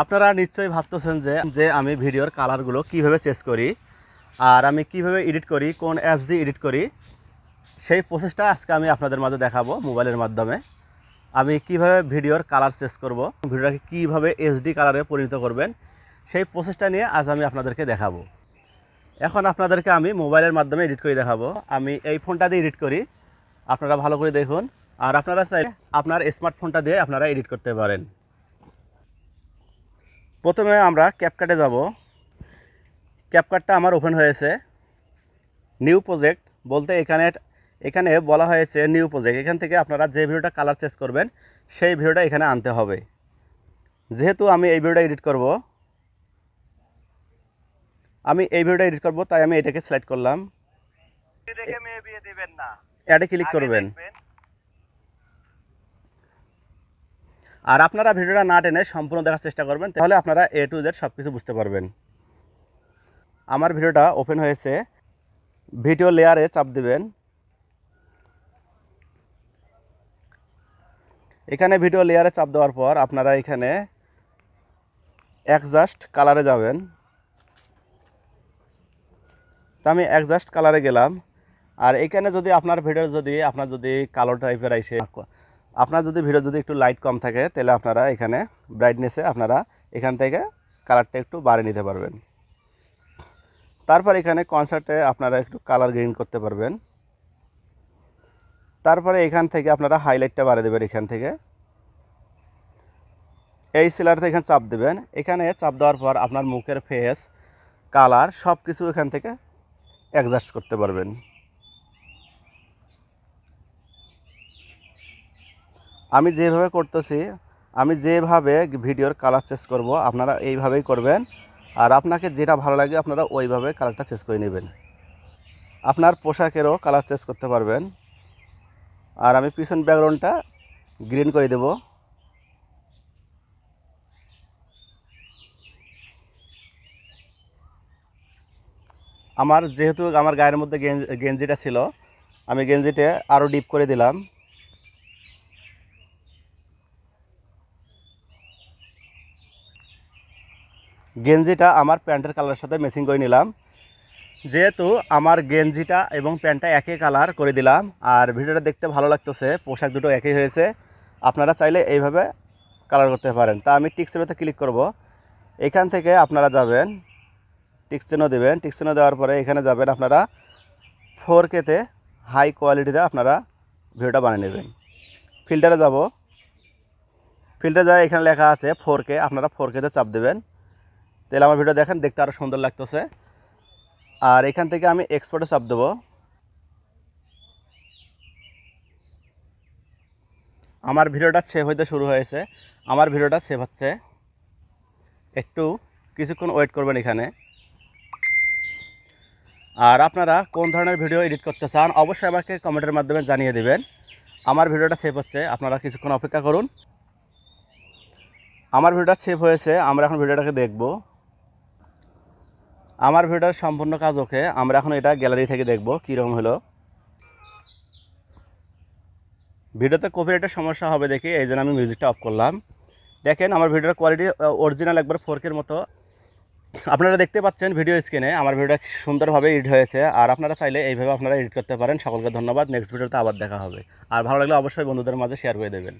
আপনারা নিশ্চয়ই ভাবতেছেন যে আমি ভিডিওর কালারগুলো কিভাবে চেঞ্জ করি আর আমি কিভাবে এডিট করি, কোন অ্যাপস দিয়ে এডিট করি, সেই প্রসেসটা আজকে আমি আপনাদের মাঝে দেখাবো মোবাইলের মাধ্যমে। আমি কিভাবে ভিডিওর কালার চেঞ্জ করব, ভিডিওটাকে কিভাবে এইচডি কালারে পরিণত করবেন, সেই প্রসেসটা নিয়ে আজ আমি আপনাদেরকে দেখাবো। এখন আপনাদেরকে আমি মোবাইলের মাধ্যমে এডিট করে দেখাবো। আমি এই ফোনটা দিয়ে এডিট করি, আপনারা ভালো করে দেখুন। আর আপনারা চাইলে আপনার স্মার্টফোনটা দিয়ে আপনারা এডিট করতে পারেন। প্রথমে আমরা ক্যাপকাটে যাব। ক্যাপকাটটা আমার ওপেন হয়েছে। নিউ প্রজেক্ট বলতে এখানে বলা হয়েছে নিউ প্রজেক্ট। এখান থেকে আপনারা যে ভিডিওটা কালার চেঞ্জ করবেন সেই ভিডিওটা এখানে আনতে হবে। যেহেতু আমি এই ভিডিওটা এডিট করব, তাই আমি এটাকে সিলেক্ট করলাম। অ্যাডে ক্লিক করবেন। আর আপনারা ভিডিওটা না টেনে সম্পূর্ণ দেখার চেষ্টা করবেন, তাহলে আপনারা A to Z সব কিছু বুঝতে পারবেন। আমার ভিডিওটা ওপেন হয়েছে। ভিডিও লেয়ারে চাপ দিবেন। এখানে ভিডিও লেয়ারে চাপ দেওয়ার পর আপনারা এখানে অ্যাডজাস্ট কালারে যাবেন। তো আমি অ্যাডজাস্ট কালারে গেলাম। আর এখানে যদি আপনার যদি কালো টাইপের আসে, আপনার যদি ভিডিও যদি একটু লাইট কম থাকে, তাহলে আপনারা এখানে ব্রাইটনেসে আপনারা এখান থেকে কালারটা একটু বাড়িয়ে নিতে পারবেন। তারপর এখানে কনসার্টে আপনারা একটু কালার গ্রেডিং করতে পারবেন। তারপরে এখান থেকে আপনারা হাইলাইটটা বাড়িয়ে দেবেন। এখান থেকে এই সিলারতে এখানে চাপ দেবেন। এখানে চাপ দেওয়ার পর আপনার মুখের ফেস, কালার সব কিছু এখান থেকে অ্যাডজাস্ট করতে পারবেন। আমি যেভাবে করতেছি, আমি যেভাবে ভিডিওর কালার চেঞ্জ করব, আপনারা এইভাবেই করবেন। আর আপনাকে যেটা ভালো লাগে আপনারা ওইভাবে কালারটা চেঞ্জ করে নেবেন। আপনার পোশাকেরও কালার চেঞ্জ করতে পারবেন। আর আমি পিছন ব্যাকগ্রাউন্ডটা গ্রিন করে দেব। যেহেতু আমার গায়ের মধ্যে গেঞ্জিটা ছিল, আমি গেঞ্জিটা আরও ডিপ করে দিলাম। গেঞ্জিটা আমার প্যান্টের কালারের সাথে ম্যাচিং করে নিলাম। যেহেতু আমার গেঞ্জিটা এবং প্যান্টটা একই কালার করে দিলাম, আর ভিডিওটা দেখতে ভালো লাগতেছে, পোশাক দুটো একই হয়েছে, আপনারা চাইলে এইভাবে কালার করতে পারেন। তা আমি টিক চিহ্নতে ক্লিক করব। এখান থেকে আপনারা যাবেন, টিক চিহ্ন দেবেন। টিক চিহ্ন দেওয়ার পরে এখানে যাবেন আপনারা 4K-তে হাই কোয়ালিটিতে আপনারা ভিডিওটা বানিয়ে নেবেন। ফিল্টারে যাব। ফিল্টারে যায় এখানে লেখা আছে 4K, আপনারা 4K-তে চাপ দেবেন। তাহলে আমার ভিডিও দেখেন, দেখতে আরও সুন্দর লাগতেছে। আর এখান থেকে আমি এক্সপোর্টে চাপ দেবো। আমার ভিডিওটা সেভ হইতে শুরু হয়েছে। আমার ভিডিওটা সেভ হচ্ছে, একটু কিছুক্ষণ ওয়েট করবেন এখানে। আর আপনারা কোন ধরনের ভিডিও এডিট করতে চান অবশ্যই আমাকে কমেন্টের মাধ্যমে জানিয়ে দেবেন। আমার ভিডিওটা সেভ হচ্ছে, আপনারা কিছুক্ষণ অপেক্ষা করুন। আমার ভিডিওটা সেভ হয়েছে, আমরা এখন ভিডিওটাকে দেখব। আমার ভিডিওর সম্পূর্ণ কাজ ওকে। আমরা এখন এটা গ্যালারি থেকে দেখব কীরকম হলো। ভিডিওতে কপিরাইটের সমস্যা হবে দেখি, এই জন্য আমি মিউজিকটা অফ করলাম। দেখেন আমার ভিডিওর কোয়ালিটি অরিজিনাল একবার 4K-র মতো আপনারা দেখতে পাচ্ছেন ভিডিও স্ক্রিনে। আমার ভিডিওটা সুন্দরভাবে এডিট হয়েছে, আর আপনারা চাইলে এইভাবে আপনারা এডিট করতে পারেন। সকলকে ধন্যবাদ। নেক্সট ভিডিওতে আবার দেখা হবে। আর ভালো লাগলে অবশ্যই বন্ধুদের মাঝে শেয়ার করে দেবেন।